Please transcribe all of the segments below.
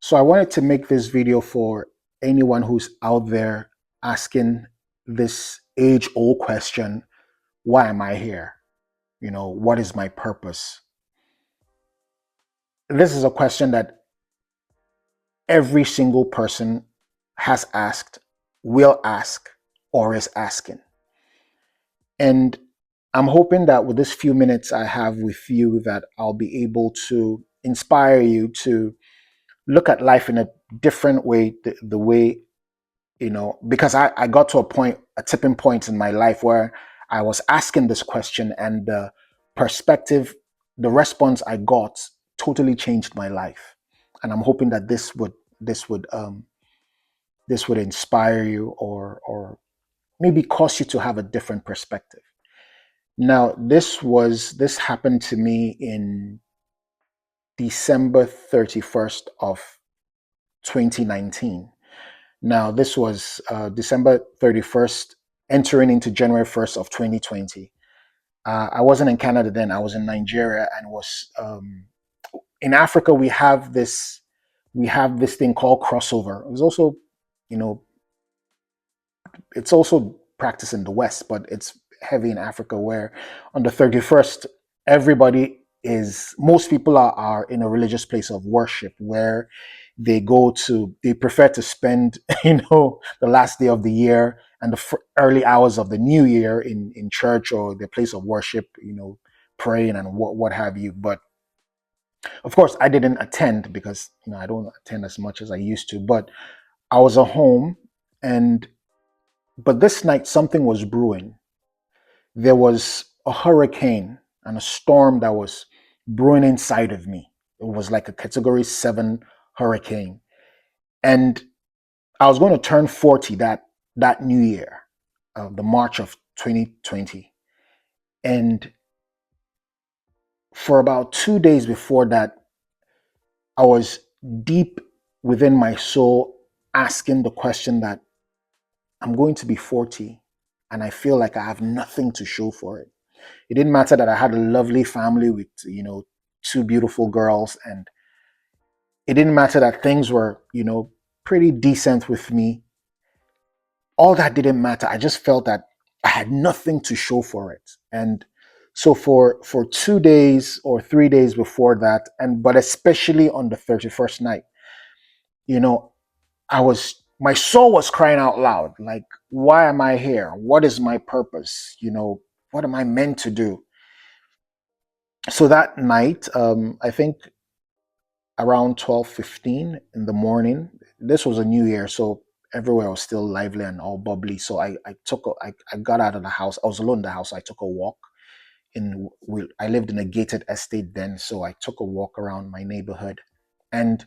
So I wanted to make this video for anyone who's out there asking this age-old question, why am I here? What is my purpose? This is a question that every single person has asked, will ask, or is asking. And I'm hoping that with this few minutes I have with you that I'll be able to inspire you to look at life in a different way, the way, because I got to a tipping point in my life where I was asking this question, and the perspective, the response I got totally changed my life. And I'm hoping that this would inspire you, or maybe cause you to have a different perspective. Now, this happened to me in December 31st of 2019. Now, this was December 31st, entering into January 1st of 2020. I wasn't in Canada then. I was in Nigeria, and was in Africa. We have this thing called crossover. It was also, you know, it's also practiced in the West, but it's heavy in Africa, where on the 31st, most people are in a religious place of worship, where they prefer to spend, the last day of the year and the early hours of the new year in church or their place of worship, praying and what have you. But of course, I didn't attend because, I don't attend as much as I used to, but I was at home. But this night, something was brewing. There was a hurricane and a storm that was brewing inside of me. It was like a Category 7 hurricane. And I was going to turn 40 that new year, the March of 2020. And for about 2 days before that, I was deep within my soul asking the question that I'm going to be 40 and I feel like I have nothing to show for it. It didn't matter that I had a lovely family with, two beautiful girls, and it didn't matter that things were, pretty decent with me. All that didn't matter. I just felt that I had nothing to show for it. And so for 2 days or 3 days before that, but especially on the 31st night, you know, my soul was crying out loud, like, why am I here? What is my purpose? What am I meant to do? So that night, I think around 12:15 in the morning, this was a new year, so everywhere was still lively and all bubbly. So I got out of the house. I was alone in the house. I took a walk. I lived in a gated estate then, so I took a walk around my neighborhood. And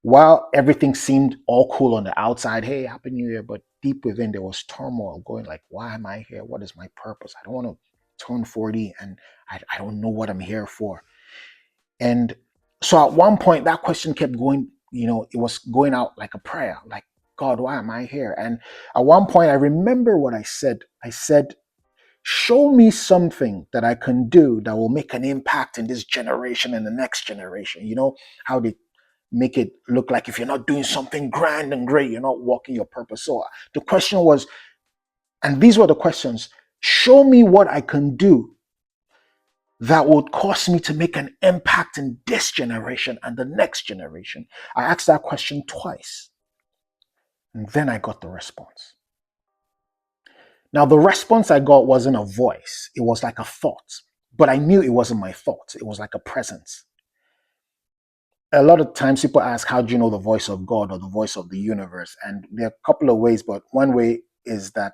while everything seemed all cool on the outside, hey, happy new year, but deep within there was turmoil going, like, why am I here? What is my purpose? I don't want to turn 40, and I don't know what I'm here for. And so at one point that question kept going, it was going out like a prayer, like, God, why am I here? And at one point I remember what I said. I said, show me something that I can do that will make an impact in this generation and the next generation. How they make it look like if you're not doing something grand and great, you're not walking your purpose. So the question was, and these were the questions: show me what I can do that would cause me to make an impact in this generation and the next generation. I asked that question twice, and then I got the response. Now, the response I got wasn't a voice, it was like a thought, but I knew it wasn't my thought, it was like a presence. A lot of times people ask, how do you know the voice of God or the voice of the universe? And there are a couple of ways, but one way is that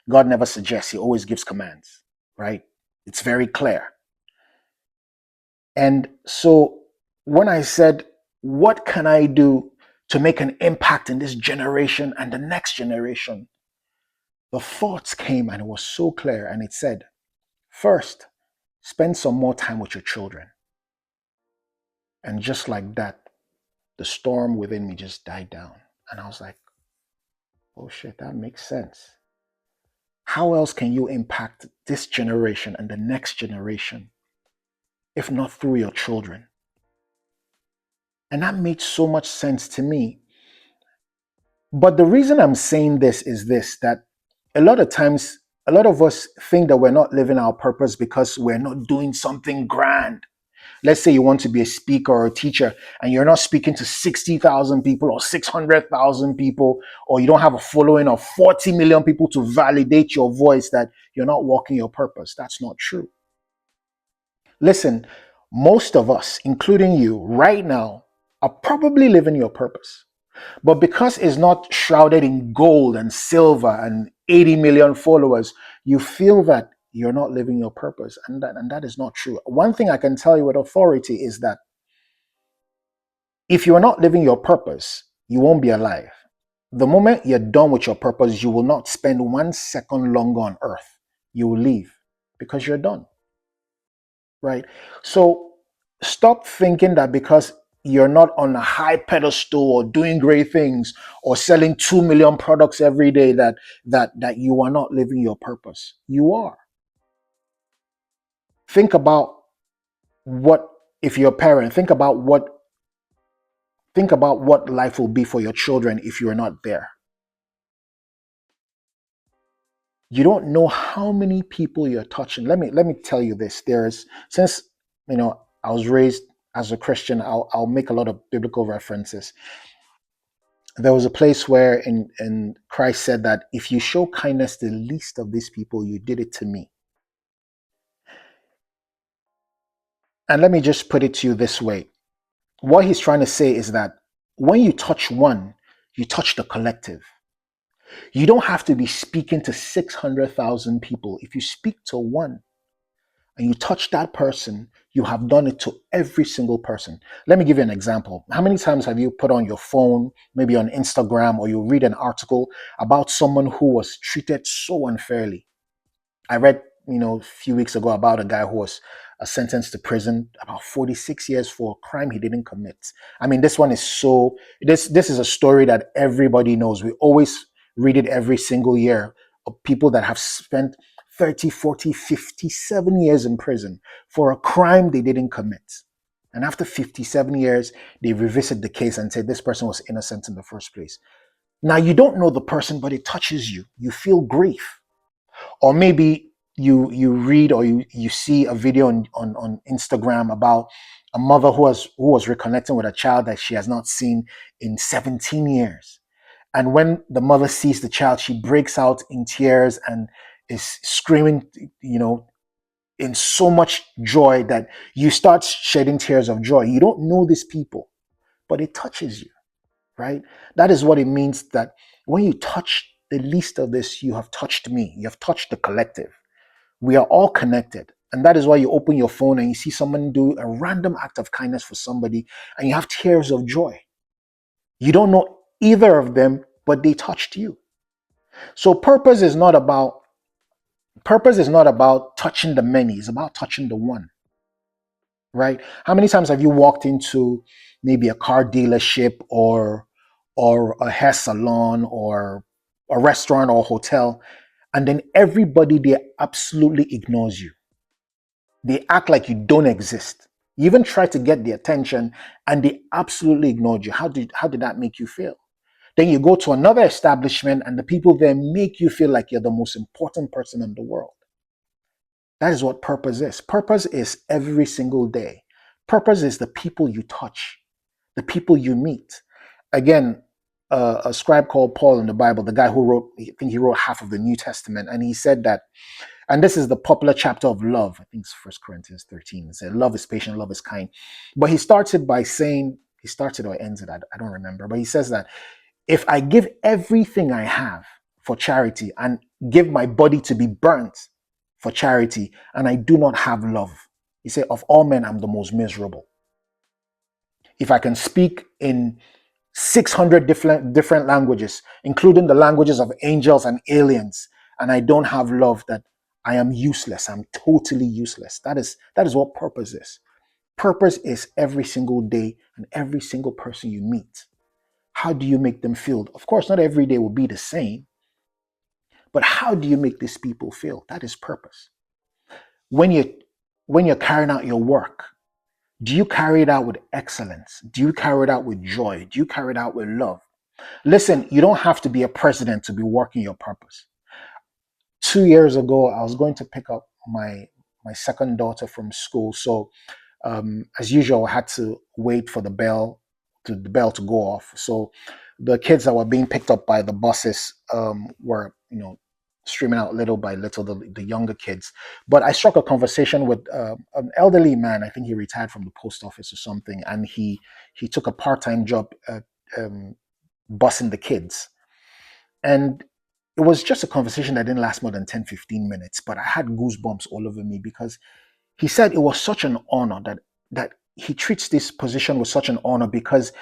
God never suggests, he always gives commands, right? It's very clear. And so when I said, what can I do to make an impact in this generation and the next generation? The thoughts came, and it was so clear. And it said, first, spend some more time with your children. And just like that, the storm within me just died down. And I was like, oh shit, that makes sense. How else can you impact this generation and the next generation if not through your children? And that made so much sense to me. But the reason I'm saying this is this, that a lot of times, a lot of us think that we're not living our purpose because we're not doing something grand. Let's say you want to be a speaker or a teacher and you're not speaking to 60,000 people or 600,000 people, or you don't have a following of 40 million people to validate your voice, that you're not walking your purpose. That's not true. Listen, most of us, including you right now, are probably living your purpose. But because it's not shrouded in gold and silver and 80 million followers, you feel that you're not living your purpose. And that is not true. One thing I can tell you with authority is that if you're not living your purpose, you won't be alive. The moment you're done with your purpose, you will not spend 1 second longer on earth. You will leave because you're done. Right? So stop thinking that because you're not on a high pedestal or doing great things or selling 2 million products every day, that you are not living your purpose. You are. Think about what, if you're a parent, think about what life will be for your children if you're not there. You don't know how many people you're touching. Let me tell you this. Since I was raised as a Christian, I'll make a lot of biblical references. There was a place where in Christ said that if you show kindness to the least of these people, you did it to me. And let me just put it to you this way. What he's trying to say is that when you touch one, you touch the collective. You don't have to be speaking to 600,000 people. If you speak to one and you touch that person, you have done it to every single person. Let me give you an example. How many times have you put on your phone, maybe on Instagram, or you read an article about someone who was treated so unfairly? I read, a few weeks ago about a guy who was sentenced to prison about 46 years for a crime he didn't commit. I mean, this one is this is a story that everybody knows. We always read it every single year of people that have spent 30, 40, 57 years in prison for a crime they didn't commit. And after 57 years, they revisit the case and say this person was innocent in the first place. Now, you don't know the person, but it touches you. You feel grief. Or maybe you read or you see a video on Instagram about a mother who was reconnecting with a child that she has not seen in 17 years. And when the mother sees the child, she breaks out in tears and is screaming, in so much joy that you start shedding tears of joy. You don't know these people, but it touches you, right? That is what it means, that when you touch the least of this, you have touched me. You have touched the collective. We are all connected. And that is why you open your phone and you see someone do a random act of kindness for somebody and you have tears of joy. You don't know either of them, but they touched you. So purpose is not about touching the many, it's about touching the one. Right? How many times have you walked into maybe a car dealership or a hair salon or a restaurant or a hotel, and then everybody there absolutely ignores you? They act like you don't exist. You even try to get their attention and they absolutely ignored you. How did that make you feel? Then you go to another establishment and the people there make you feel like you're the most important person in the world. That is what purpose is. Purpose is every single day. Purpose is the people you touch, the people you meet. Again, a scribe called Paul in the Bible, the guy who wrote, I think he wrote half of the New Testament, and he said that, and this is the popular chapter of love. I think it's 1 Corinthians 13. It said, love is patient, love is kind. But he starts it by saying, he starts it or ends it, I don't remember. But he says that if I give everything I have for charity and give my body to be burnt for charity and I do not have love, he said, of all men, I'm the most miserable. If I can speak in 600 different languages, including the languages of angels and aliens, and I don't have love, that I am useless. I'm totally useless. That is what purpose is. Purpose is every single day and every single person you meet. How do you make them feel? Of course, not every day will be the same, but how do you make these people feel? That is purpose. When you when you're carrying out your work, Do you carry it out with excellence? Do you carry it out with joy? Do you carry it out with love? Listen, you don't have to be a president to be working your purpose. 2 years ago, I was going to pick up my second daughter from school. So as usual, I had to wait for the bell to go off. So the kids that were being picked up by the buses were, streaming out little by little, the younger kids. But I struck a conversation with an elderly man. I think he retired from the post office or something, and he took a part-time job um, busing the kids. And it was just a conversation that didn't last more than 10, 15 minutes, but I had goosebumps all over me because he said it was such an honor that he treats this position with such an honor because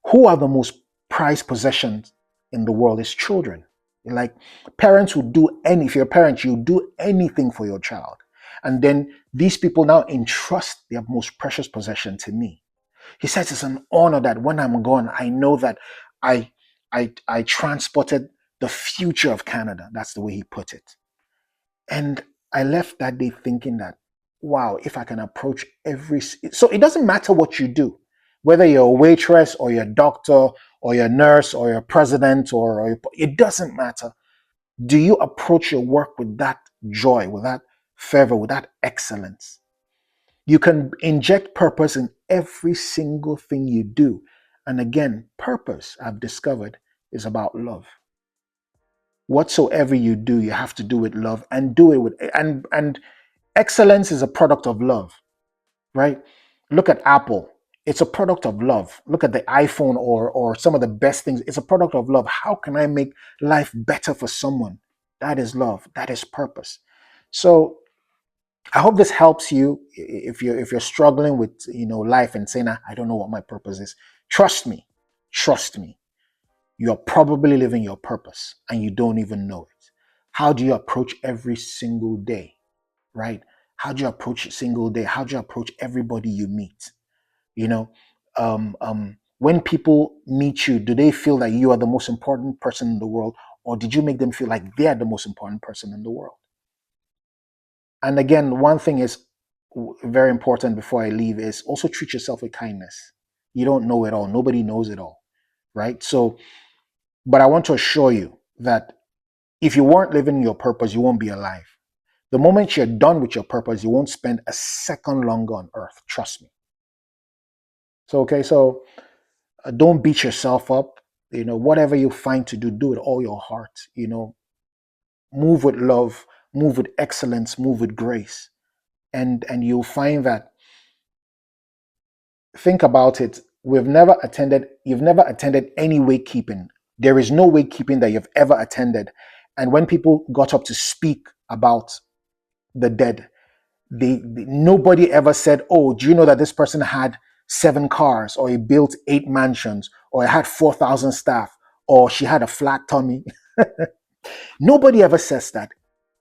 who are the most prized possessions in the world is children. Like parents would do any, if you're a parent, you do anything for your child. And then these people now entrust their most precious possession to me. He says it's an honor that when I'm gone, I know that I I transported the future of Canada. That's the way he put it. And I left that day thinking that, wow, if I can approach so it doesn't matter what you do, whether you're a waitress or you're a doctor or you're a nurse or you're a president it doesn't matter. Do you approach your work with that joy, with that fervor, with that excellence? You can inject purpose in every single thing you do. And again, purpose, I've discovered, is about love. Whatsoever you do, you have to do with love and do it with and excellence is a product of love, right? Look at Apple. It's a product of love. Look at the iPhone or some of the best things. It's a product of love. How can I make life better for someone? That is love. That is purpose. So I hope this helps you if you're struggling with life and saying I don't know what my purpose is. Trust me, trust me. You're probably living your purpose and you don't even know it. How do you approach every single day, right? How do you approach a single day? How do you approach everybody you meet? You know, when people meet you, do they feel that you are the most important person in the world, or did you make them feel like they are the most important person in the world? And again, one thing is very important before I leave is also treat yourself with kindness. You don't know it all. Nobody knows it all, right? So, but I want to assure you that if you weren't living your purpose, you won't be alive. The moment you're done with your purpose, you won't spend a second longer on earth. Trust me. So, okay, so don't beat yourself up. Whatever you find to do, do it all your heart. Move with love, move with excellence, move with grace. And you'll find that, think about it, you've never attended any wake keeping. There is no wake keeping that you've ever attended. And when people got up to speak about the dead, nobody ever said, oh, do you know that this person had 7 cars, or he built 8 mansions, or he had 4,000 staff, or she had a flat tummy? Nobody ever says that.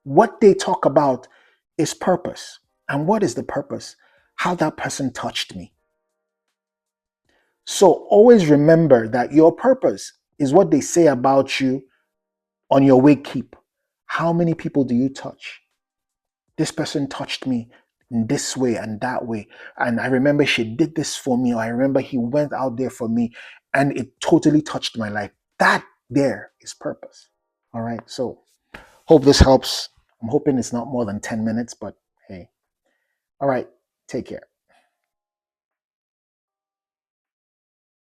What they talk about is purpose. And what is the purpose? How that person touched me. So always remember that your purpose is what they say about you on your wake keep. How many people do you touch? This person touched me in this way and that way. And I remember she did this for me, or I remember he went out there for me and it totally touched my life. That there is purpose. All right. So hope this helps. I'm hoping it's not more than 10 minutes, but hey. All right. Take care.